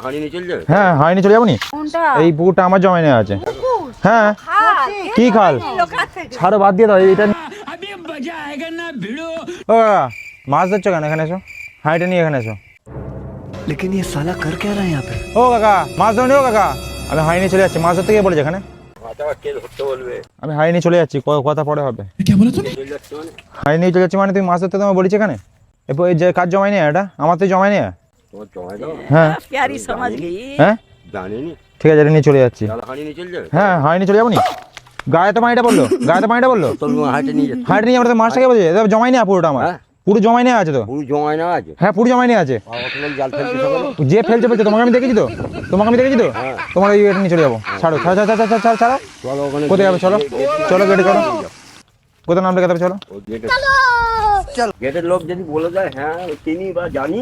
হাঁড়ি নিয়ে চলে যাবে? হ্যাঁ হাঁড়ি নিয়ে চলে যাবো নি। এই পুকুরটা আমার জমায় নেওয়া আছে। হ্যাঁ কি খাল? ছাড়ো, বাদ দিয়ে দাও এটা। ও কাকা, মাছ ধরছো কেন? এখানে এসো, হাঁড়িটা নিয়ে এখানে এসো। लेकिन ये साला कर क्या रहा है यहाँ पे? ও কাকা, মাছ ধরনি। ও কাকা, আমি হাঁড়ি নিয়ে চলে যাচ্ছি। মাছ ধরতে গিয়ে বলেছে এখানে। কে ধরতে বলবে? আমি হাঁড়ি নিয়ে চলে যাচ্ছি, কথা পরে হবে। চলে যাচ্ছে মানে? হাঁড়ি নিয়ে চলে যাচ্ছি মানে? তুমি মাছ ধরতে তোমায় বলেছি এখানে। এরপর এই যে কাজ জমায় নেই, এটা আমার তো জমায় নেই। তোমার জমায় দাও। হ্যাঁ प्यारी समझ गई। হ্যাঁ জানিনি। ঠিক আছে, এটা নিয়ে চলে যাচ্ছি। তাহলে হাঁড়ি নিয়ে চলে যাবে? হ্যাঁ হাঁড়ি নিয়ে চলে যাবো নি। গায়ে তো পানিটা বললো, গায়ে তো পানিটা বললো। তোর হাঁটে নিয়ে যাচ্ছে। হাঁড়ি নিয়ে আমরা তো মাছটাকে বলছি, এটা জমাই নেওয়া পুরোটা আমার। হ্যাঁ? পুরো জমাই নেওয়া আছে তো। পুরো জমায় না আছে? হ্যাঁ পুরো জমাই নেওয়া আছে। অতগুলো জাল ফেলতে সকালে? যে ফেলছে ফেলছে, তোমাকে আমি দেখেছি তো, তোমাকে আমি দেখেছি তো। তোমার এই এটা নিয়ে চলে যাবো। ছাড়ো ছাড়ো ছাড়ো ছাড়ো ছাড়ো ছাড়ো ছাড়ো। চলো ওখানে। কোথায় যাবে? চলো চলো, গেটে চলো। কোথায় নামলে? কোথায়? চলো। গেটের লোক যদি বলে যায় হ্যাঁ চিনি বা জানি,